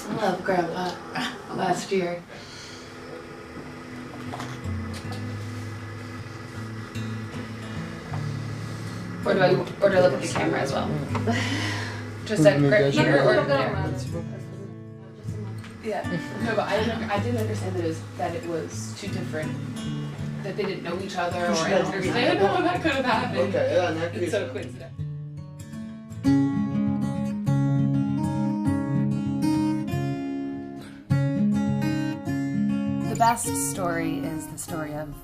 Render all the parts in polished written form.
I love Grandpa last year. Or do I look at the camera as well? Just like right here or there? Yeah. No, but I didn't understand that it was two different, that they didn't know each other or understand how that could have happened. Okay, yeah, in that case. It's so coincidental. The best story is the story of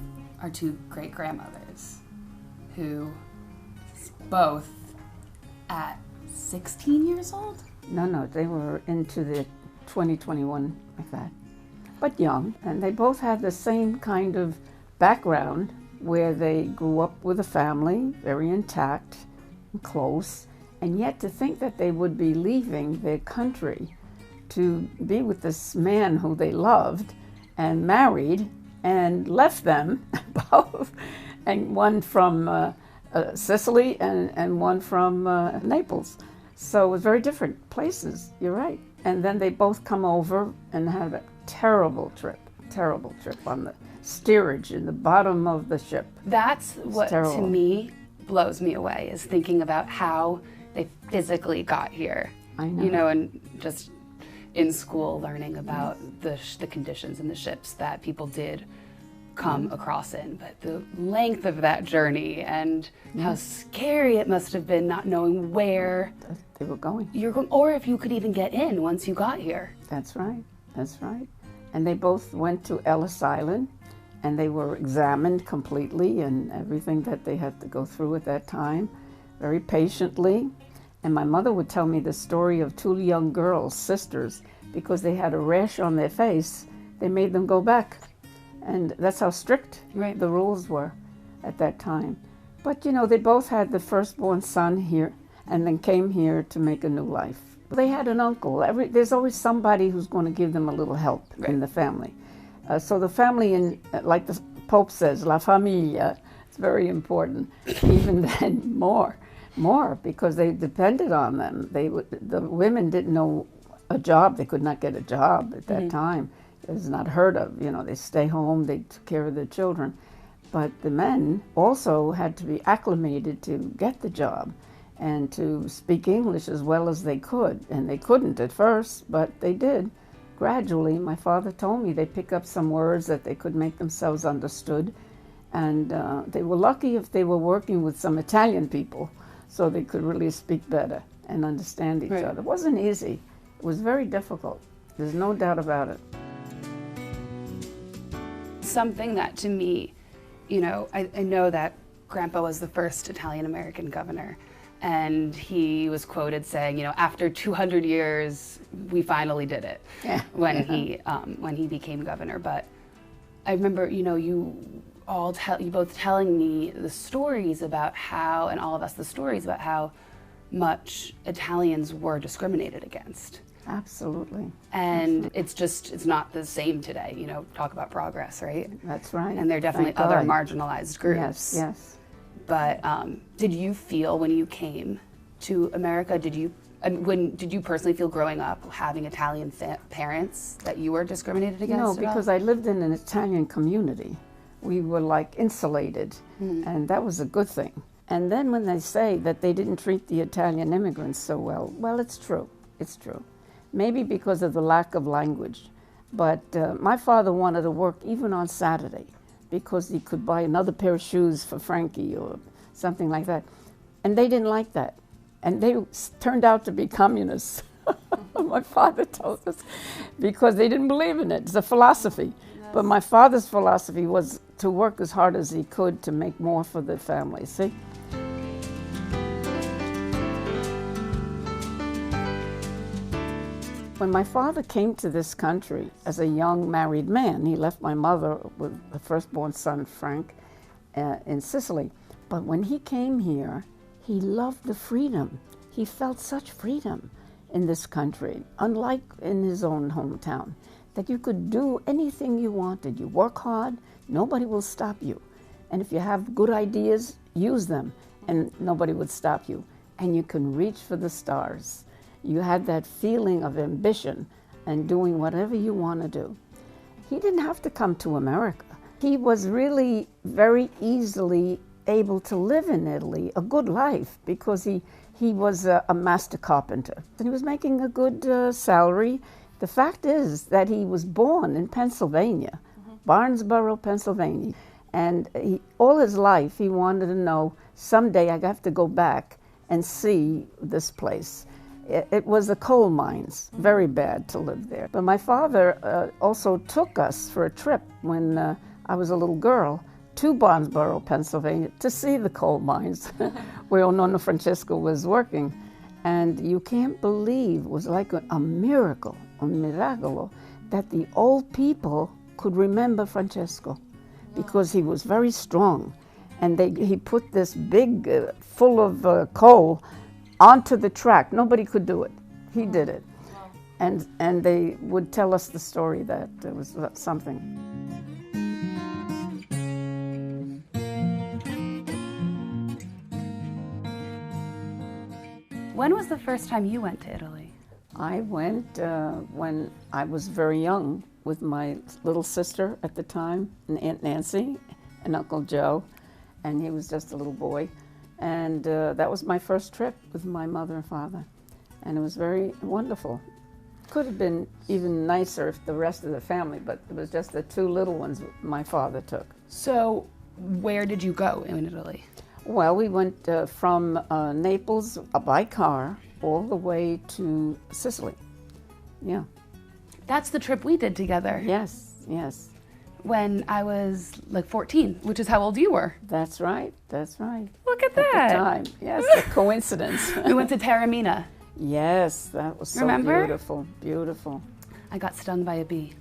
our two great-grandmothers, who both at 16 years old? No, they were into the 2021 like that, but young, and they both had the same kind of background where they grew up with a family, very intact and close, and yet to think that they would be leaving their country to be with this man who they loved and married and left them both, and one from Sicily and one from Naples. So it was very different places, you're right. And then they both come over and had a terrible trip on the steerage in the bottom of the ship. That's what to me blows me away, is thinking about how they physically got here. I know. You know, and just in school learning about the conditions in the ships that people did come across in, but the length of that journey and how scary it must have been not knowing where they were going. You're going, or if you could even get in once you got here. That's right. And they both went to Ellis Island, and they were examined completely and everything that they had to go through at that time, very patiently. And my mother would tell me the story of two young girls, sisters, because they had a rash on their face, they made them go back. And that's how strict the rules were at that time. But you know, they both had the firstborn son here and then came here to make a new life. They had an uncle. There's always somebody who's going to give them a little help in the family. So the family, like the Pope says, La Famiglia, it's very important. Even then, more, because they depended on them. The women didn't know a job. They could not get a job at that time. It was not heard of. You know, they stay home, they took care of their children. But the men also had to be acclimated to get the job and to speak English as well as they could. And they couldn't at first, but they did. Gradually, my father told me they pick up some words that they could make themselves understood. And they were lucky if they were working with some Italian people, so they could really speak better and understand each other. It wasn't easy. It was very difficult. There's no doubt about it. Something that to me, you know, I know that Grandpa was the first Italian-American governor, and he was quoted saying, you know, after 200 years, we finally did it when he became governor. But I remember, you know, you both telling me the stories about how, and all of us the stories about how much Italians were discriminated against. Absolutely. And it's not the same today, you know, talk about progress, right? That's right. And there are definitely other marginalized groups. Yes. But did you feel when you came to America, did you personally feel growing up having Italian parents that you were discriminated against? No, because I lived in an Italian community. We were like insulated, and that was a good thing. And then when they say that they didn't treat the Italian immigrants so well, it's true. It's true. Maybe because of the lack of language. But my father wanted to work even on Saturday because he could buy another pair of shoes for Frankie or something like that. And they didn't like that. And they turned out to be communists. My father told us, because they didn't believe in it. It's a philosophy. Yes. But my father's philosophy was to work as hard as he could to make more for the family, see? When my father came to this country as a young married man, he left my mother with the firstborn son, Frank, in Sicily. But when he came here, he loved the freedom. He felt such freedom in this country, unlike in his own hometown, that you could do anything you wanted. You work hard, nobody will stop you. And if you have good ideas, use them, and nobody would stop you. And you can reach for the stars. You had that feeling of ambition and doing whatever you want to do. He didn't have to come to America. He was really very easily able to live in Italy, a good life, because he was a master carpenter. And he was making a good salary. The fact is that he was born in Pennsylvania, Barnesboro, Pennsylvania. And all his life he wanted to know, someday I have to go back and see this place. It was the coal mines, very bad to live there. But my father also took us for a trip when I was a little girl to Barnesboro, Pennsylvania, to see the coal mines where Nonna Francesco was working. And you can't believe, it was like a miracle, un miracolo, that the old people could remember Francesco, because he was very strong. And he put this big, full of coal onto the track. Nobody could do it. He did it. And they would tell us the story that it was something. When was the first time you went to Italy? I went when I was very young with my little sister at the time, and Aunt Nancy and Uncle Joe, and he was just a little boy. And that was my first trip with my mother and father. And it was very wonderful. Could have been even nicer if the rest of the family, but it was just the two little ones my father took. So where did you go in Italy? Well, we went from Naples by car all the way to Sicily. Yeah. That's the trip we did together. Yes, yes. When I was like 14, which is how old you were. That's right, that's right. Look at that. At the time, yes, a coincidence. We went to Taormina. Yes, that was so Remember? beautiful, beautiful. I got stung by a bee.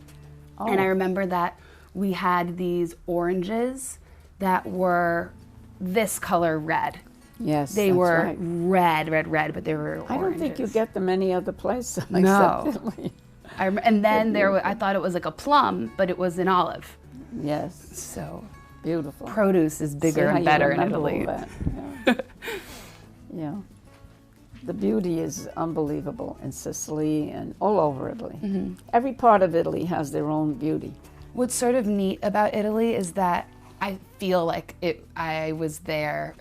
Oh. And I remember that we had these oranges that were this color red. Yes, They that's were right. red, but they were oranges. I don't think you get them any other place No. except Italy. And then I thought it was like a plum, but it was an olive. Yes, So beautiful. produce is bigger See how and you better in remember Italy. all that. Yeah. Yeah. The beauty is unbelievable in Sicily and all over Italy. Mm-hmm. Every part of Italy has their own beauty. What's sort of neat about Italy is that I feel like I was there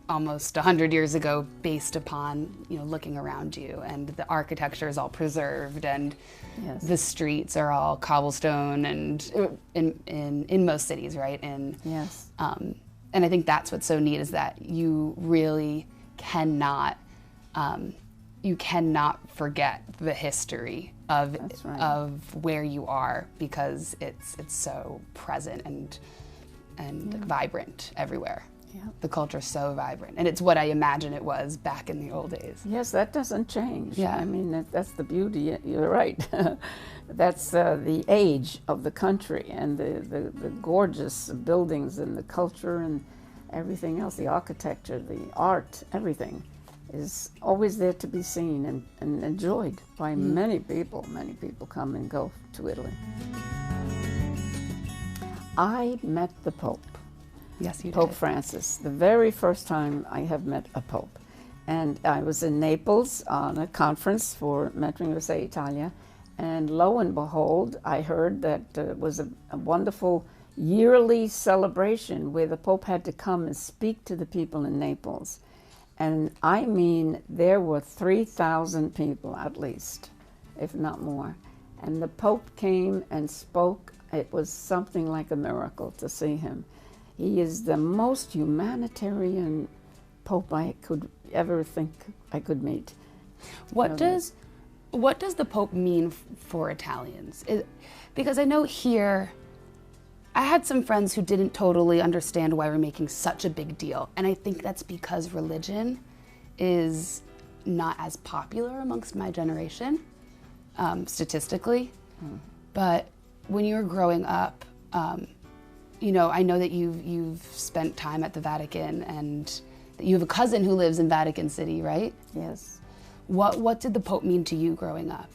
almost 100 years ago based upon, looking around you, and the architecture is all preserved, and Yes. the streets are all cobblestone, and in most cities, right? Yes. And I think that's what's so neat, is that you really cannot forget the history of That's right. of where you are, because it's so present and vibrant everywhere. Yeah. The culture's so vibrant, and it's what I imagine it was back in the old days. Yes, that doesn't change. Yeah. I mean, that's the beauty. You're right. That's the age of the country, and the gorgeous buildings and the culture and everything else, the architecture, the art, everything is always there to be seen and enjoyed by many people. Many people come and go to Italy. I met the Pope. Yes, you Pope did. Francis, the very first time I have met a Pope. And I was in Naples on a conference for Mentoring USA-Italia, and lo and behold, I heard that it was a wonderful yearly celebration where the Pope had to come and speak to the people in Naples. And I mean, there were 3,000 people at least, if not more. And the Pope came and spoke. It was something like a miracle to see him. He is the most humanitarian Pope I could ever think I could meet. What does the Pope mean for Italians? Because I know here, I had some friends who didn't totally understand why we're making such a big deal. And I think that's because religion is not as popular amongst my generation, statistically. But when you were growing up, I know that you've spent time at the Vatican, and that you have a cousin who lives in Vatican City, right? Yes. What did the Pope mean to you growing up?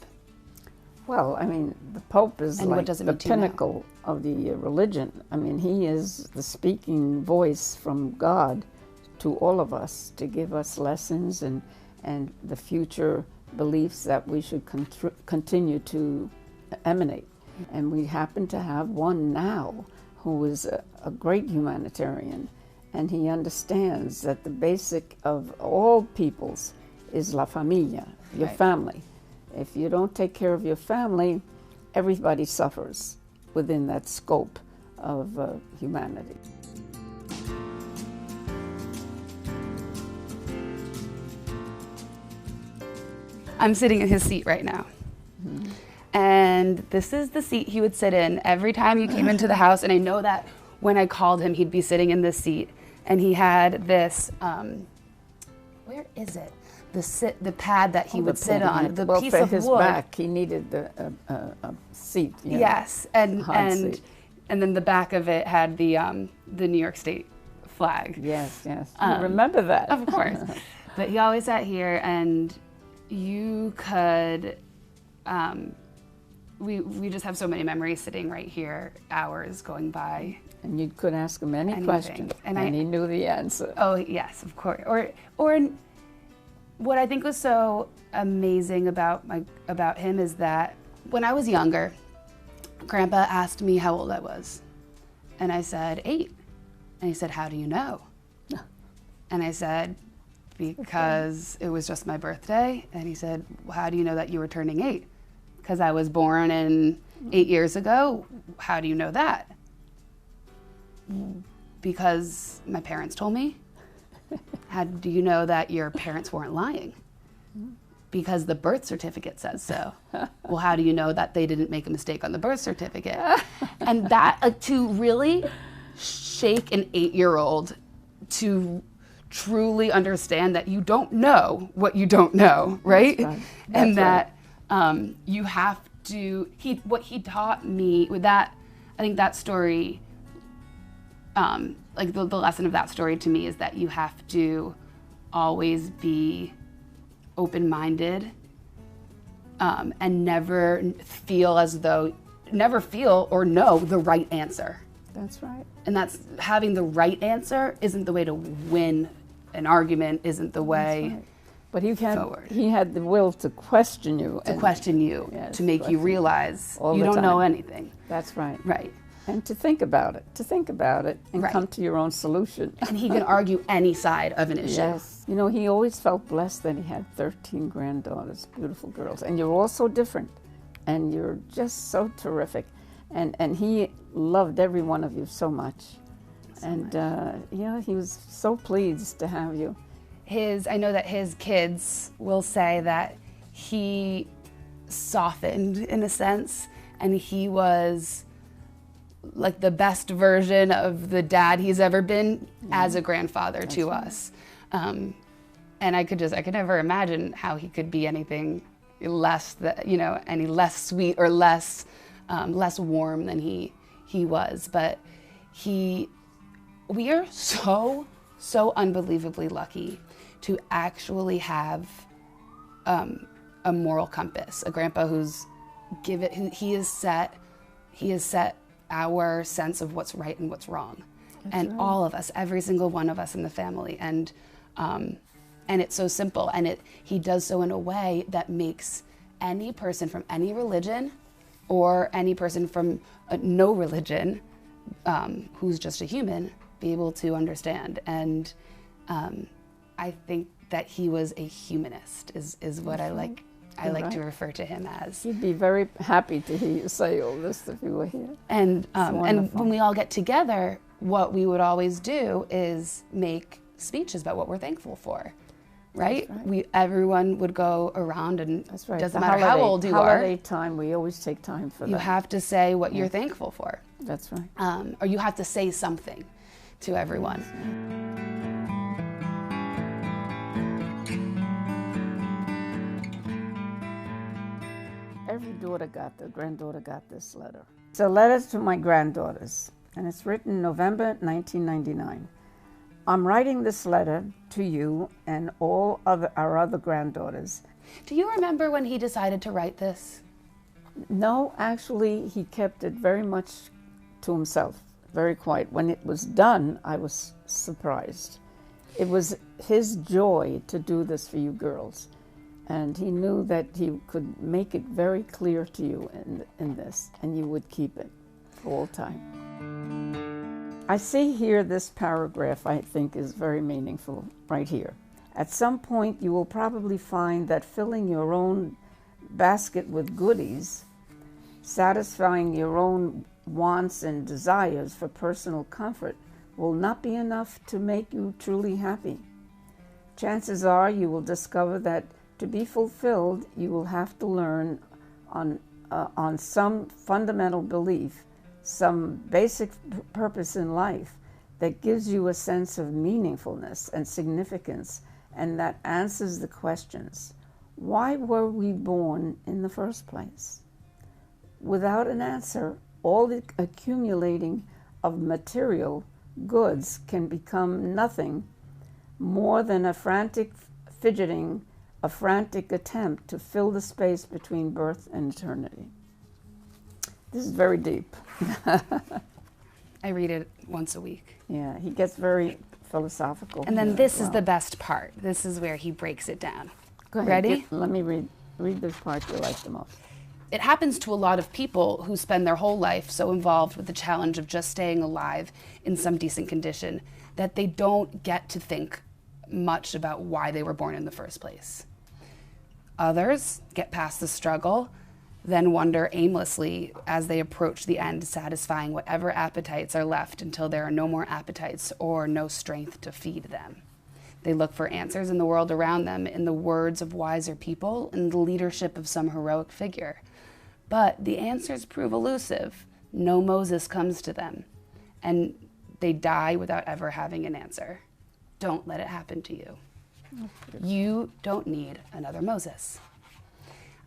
Well, I mean, the Pope is And what like does it the mean to you now? pinnacle of the religion. I mean, he is the speaking voice from God to all of us to give us lessons and the future beliefs that we should continue to emanate. And we happen to have one now who is a great humanitarian, and he understands that the basic of all peoples is la familia, your family. If you don't take care of your family, everybody suffers within that scope of humanity. I'm sitting in his seat right now. Mm-hmm. And this is the seat he would sit in every time you came into the house. And I know that when I called him, he'd be sitting in this seat. And he had this, where is it? The pad that he would sit on, the piece of wood. For his back, he needed a seat. Yes, and then the back of it had the New York State flag. Yes, yes. You remember that. Of course. But he always sat here, and you could, we just have so many memories sitting right here, hours going by. And you could ask him any question, and he knew the answer. Oh, yes, of course. Or what I think was so amazing about him is that when I was younger, Grandpa asked me how old I was. And I said, 8. And he said, how do you know? And I said, because it was just my birthday. And he said, well, how do you know that you were turning 8? Because I was born 8 years ago. How do you know that? Because my parents told me. How do you know that your parents weren't lying? Because the birth certificate says so. Well, how do you know that they didn't make a mistake on the birth certificate? And that, to really shake an 8-year-old to truly understand that you don't know what you don't know, right? That's right. And that you have to, what he taught me with that, I think that story, like the lesson of that story to me is that you have to always be open-minded and never feel or know the right answer. That's right. And that's having the right answer isn't the way to win an argument, isn't the way right. But he forward. He had the will to question you. To make you realize you don't know anything. That's right. Right. And to think about it, and right. come to your own solution. And he can argue any side of an issue. Yes. You know, he always felt blessed that he had 13 granddaughters, beautiful girls. And you're all so different. And you're just so terrific. And he loved every one of you so much. He was so pleased to have you. I know that his kids will say that he softened in a sense, and he was like the best version of the dad he's ever been as a grandfather to us. And I could never imagine how he could be anything less any less sweet or less warm than he was. But we are so unbelievably lucky to actually have a moral compass, a grandpa he has set our sense of what's right and what's wrong. That's and right. All of us, every single one of us in the family. And it's so simple. And he does so in a way that makes any person from any religion or any person from no religion who's just a human be able to understand. And I think that he was a humanist is what I like. I like to refer to him as. He'd be very happy to hear you say all this if you were here. And when we all get together, what we would always do is make speeches about what we're thankful for, right? Everyone would go around, and doesn't matter how old you are. Holiday time, we always take time for that. You have to say what you're thankful for. That's right. Or you have to say something to everyone. Every granddaughter got this letter. It's a letter to my granddaughters, and it's written November 1999. I'm writing this letter to you and all our other granddaughters. Do you remember when he decided to write this? No, actually, he kept it very much to himself, very quiet. When it was done, I was surprised. It was his joy to do this for you girls. And he knew that he could make it very clear to you in this, and you would keep it for all time. I see here this paragraph I think is very meaningful right here. At some point you will probably find that filling your own basket with goodies, satisfying your own wants and desires for personal comfort will not be enough to make you truly happy. Chances are you will discover that to be fulfilled, you will have to learn on some fundamental belief, some basic purpose in life that gives you a sense of meaningfulness and significance, and that answers the questions. Why were we born in the first place? Without an answer, all the accumulating of material goods can become nothing more than a frantic fidgeting, a frantic attempt to fill the space between birth and eternity. This is very deep. I read it once a week. Yeah, he gets very philosophical. And then this is the best part. This is where he breaks it down. Go ahead. Ready? Let me read this part you like the most. It happens to a lot of people who spend their whole life so involved with the challenge of just staying alive in some decent condition that they don't get to think much about why they were born in the first place. Others get past the struggle, then wander aimlessly as they approach the end, satisfying whatever appetites are left until there are no more appetites or no strength to feed them. They look for answers in the world around them, in the words of wiser people, in the leadership of some heroic figure. But the answers prove elusive. No Moses comes to them, and they die without ever having an answer. Don't let it happen to you. You don't need another Moses.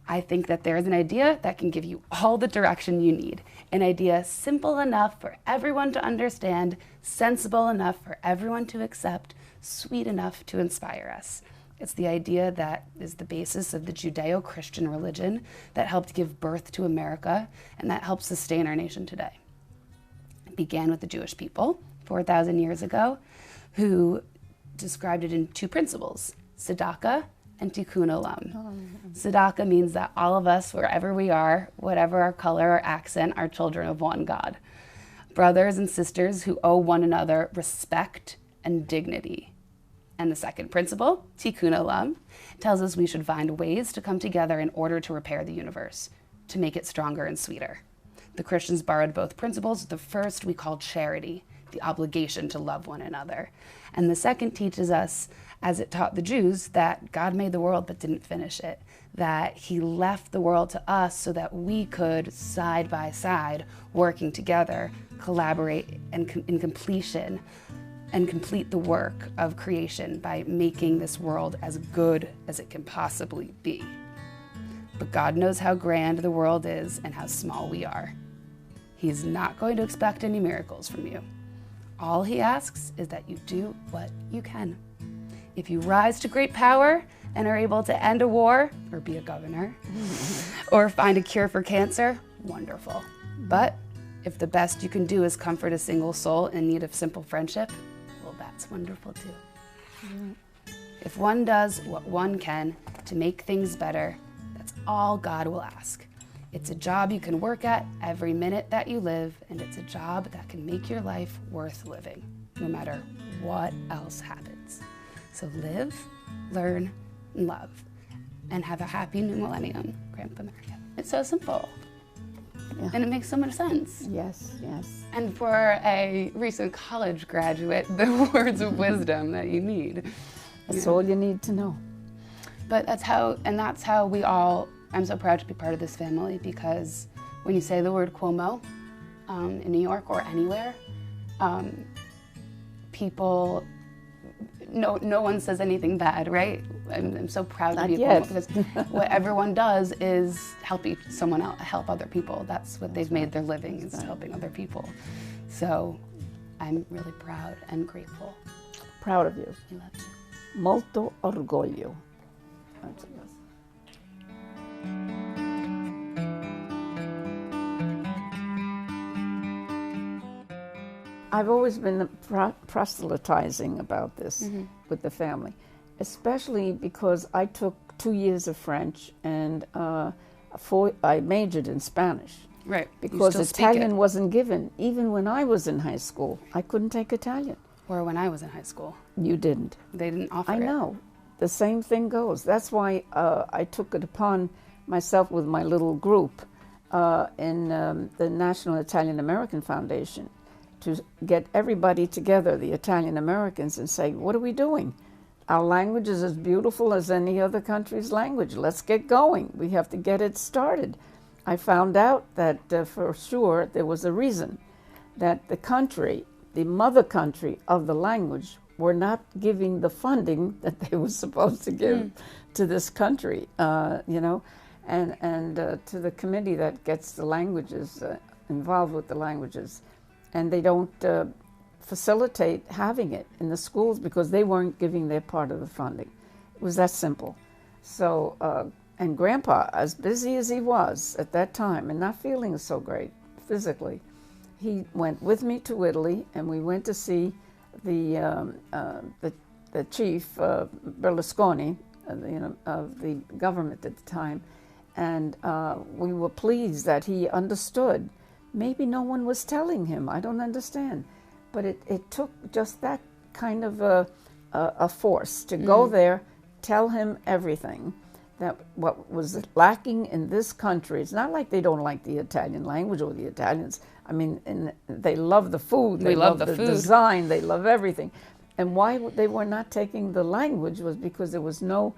I think that there is an idea that can give you all the direction you need. An idea simple enough for everyone to understand, sensible enough for everyone to accept, sweet enough to inspire us. It's the idea that is the basis of the Judeo-Christian religion that helped give birth to America and that helps sustain our nation today. It began with the Jewish people 4,000 years ago, who described it in two principles, tzedakah and tikkun olam. Tzedakah means that all of us, wherever we are, whatever our color or accent, are children of one God. Brothers and sisters who owe one another respect and dignity. And the second principle, tikkun olam, tells us we should find ways to come together in order to repair the universe, to make it stronger and sweeter. The Christians borrowed both principles. The first we call charity, the obligation to love one another. And the second teaches us, as it taught the Jews, that God made the world but didn't finish it, that he left the world to us so that we could, side by side, working together, collaborate in completion and complete the work of creation by making this world as good as it can possibly be. But God knows how grand the world is and how small we are. He's not going to expect any miracles from you. All he asks is that you do what you can. If you rise to great power and are able to end a war, or be a governor, or find a cure for cancer, wonderful. But if the best you can do is comfort a single soul in need of simple friendship, well, that's wonderful too. If one does what one can to make things better, that's all God will ask. It's a job you can work at every minute that you live, and it's a job that can make your life worth living, no matter what else happens. So live, learn, and love, and have a happy new millennium, Grandpa America. It's so simple, and it makes so much sense. Yes, yes. And for a recent college graduate, the words of wisdom that you need. That's all you need to know. But that's how we all, I'm so proud to be part of this family, because when you say the word Cuomo in New York or anywhere, people, no one says anything bad, right? I'm so proud to be a Cuomo, because what everyone does is help someone else, help other people. That's what they've made their living, is helping other people. So I'm really proud and grateful. Proud of you. I love you. Molto orgoglio. I've always been proselytizing about this with the family, especially because I took 2 years of French, and I majored in Spanish. Right. Because Italian wasn't given. Even when I was in high school, I couldn't take Italian. Or when I was in high school. You didn't. They didn't offer it. I know. The same thing goes. That's why I took it upon myself with my little group in the National Italian American Foundation to get everybody together, the Italian Americans, and say, what are we doing? Our language is as beautiful as any other country's language. Let's get going. We have to get it started. I found out that for sure there was a reason that the country, the mother country of the language, were not giving the funding that they were supposed to give to this country, you know, and to the committee that gets the languages, involved with the languages. And they don't facilitate having it in the schools because they weren't giving their part of the funding. It was that simple. So, and Grandpa, as busy as he was at that time and not feeling so great physically, he went with me to Italy, and we went to see the chief, Berlusconi, you know, of the government at the time, and we were pleased that he understood. Maybe no one was telling him. I don't understand, but it took just that kind of a force to go there, tell him everything. That what was lacking in this country, it's not like they don't like the Italian language or the Italians. I mean, they love the food, they love the design, they love everything. And why they were not taking the language was because there was no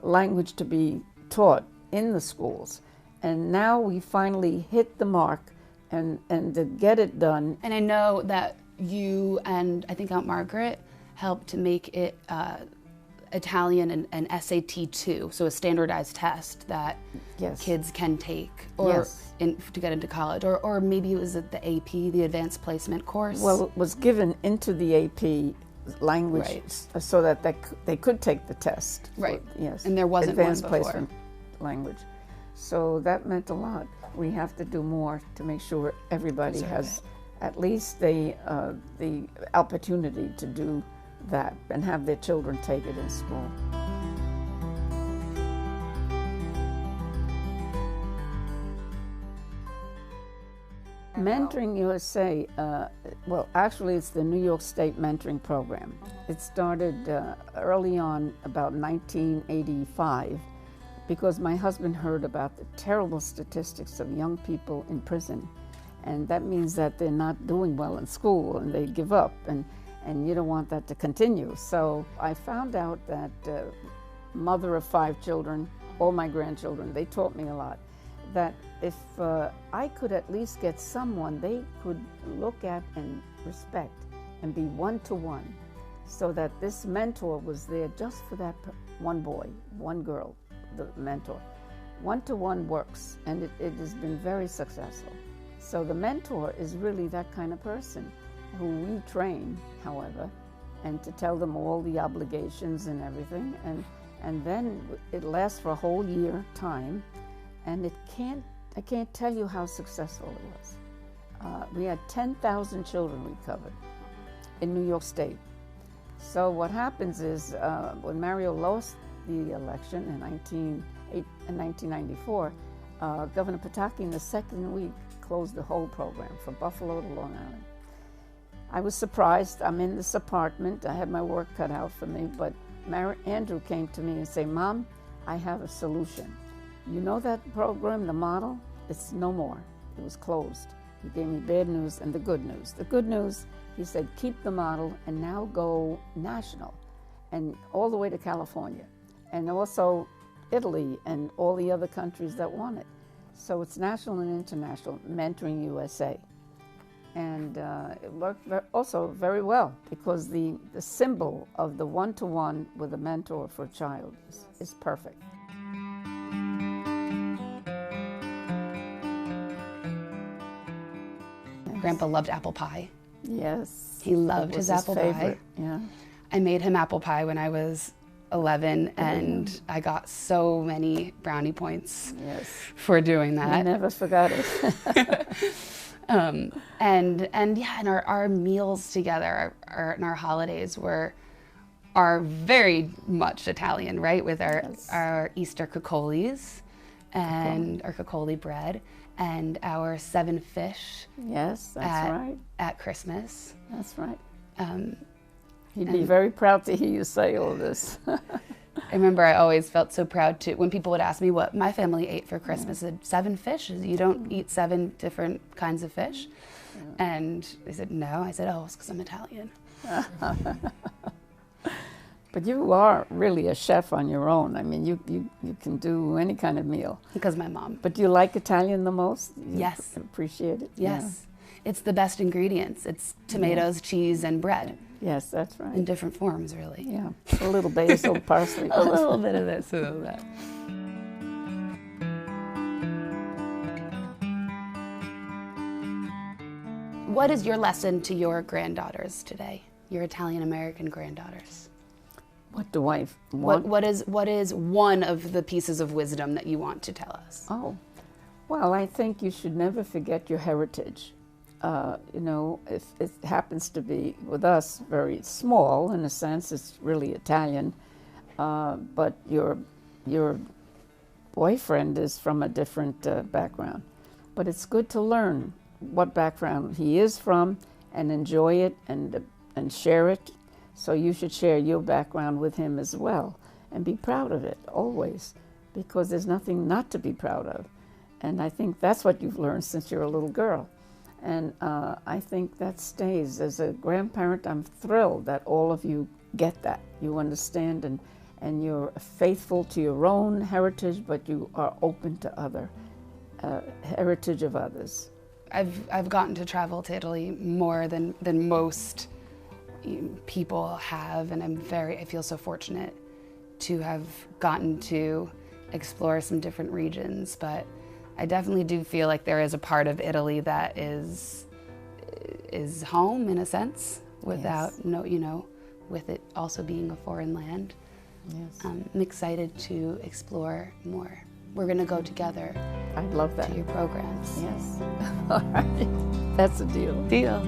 language to be taught in the schools. And now we finally hit the mark and to get it done. And I know that you and I think Aunt Margaret helped to make it Italian and SAT 2, so a standardized test that kids can take or to get into college, or maybe it was at the AP, the Advanced Placement course. Well, it was given into the AP language so that they could take the test. Right. Yes. And there wasn't Advanced one before. Placement language. So that meant a lot. We have to do more to make sure everybody has at least the opportunity to do that and have their children take it in school. Mentoring USA, well, actually it's the New York State Mentoring Program. It started early on, about 1985, because my husband heard about the terrible statistics of young people in prison. And that means that they're not doing well in school and they give up. And you don't want that to continue. So I found out that mother of 5 children, all my grandchildren, they taught me a lot, that if I could at least get someone they could look at and respect and be one-to-one, so that this mentor was there just for that one boy, one girl, the mentor. One-to-one works, and it has been very successful. So the mentor is really that kind of person who we train, however, and to tell them all the obligations and everything, and then it lasts for a whole year time, and I can't tell you how successful it was. We had 10,000 children we covered in New York State. So what happens is when Mario lost the election in 1994, Governor Pataki in the second week closed the whole program from Buffalo to Long Island. I was surprised. I'm in this apartment. I had my work cut out for me, but Andrew came to me and said, Mom, I have a solution. You know that program, the model? It's no more. It was closed. He gave me bad news and the good news. The good news, he said, keep the model and now go national and all the way to California and also Italy and all the other countries that want it. So it's national and international, Mentoring USA. And it worked also very well because the symbol of the one-to-one with a mentor for a child is perfect. Grandpa loved apple pie. Yes. He loved his apple pie. Yeah. I made him apple pie when I was 11, and I got so many brownie points for doing that. I never forgot it. And our meals together and our holidays were are very much Italian, right? With Yes. our Easter cacolis and our cacoli bread and our 7 fish Yes, that's right. at Christmas. That's right. Um, He'd be very proud to hear you say all this. I remember I always felt so proud to, when people would ask me what my family ate for Christmas, I said, 7 fish. You don't eat 7 different kinds of fish? And they said, no. I said, oh, it's because I'm Italian. But you are really a chef on your own. I mean, you can do any kind of meal. Because my mom. But do you like Italian the most? You Yes. Appreciate it? Yes. It's the best ingredients. It's tomatoes, cheese, and bread. Yes, that's right. In different forms, really. Yeah, a little basil, parsley. A little bit of this, a little of that. What is your lesson to your granddaughters today? Your Italian-American granddaughters? What do I want? What is one of the pieces of wisdom that you want to tell us? Oh, well, I think you should never forget your heritage. You know, if it happens to be, with us, very small, in a sense, it's really Italian, but your boyfriend is from a different background. But it's good to learn what background he is from and enjoy it and share it. So you should share your background with him as well and be proud of it always, because there's nothing not to be proud of. And I think that's what you've learned since you're a little girl. And I think that stays. As a grandparent, I'm thrilled that all of you get that. You understand and you're faithful to your own heritage, but you are open to other heritage of others. I've gotten to travel to Italy more than most people have, and I feel so fortunate to have gotten to explore some different regions, but I definitely do feel like there is a part of Italy that is home in a sense, without with it also being a foreign land. Yes. I'm excited to explore more. We're going to go together. I'd love that. To your programs. Yes. All right. That's a deal. Deal.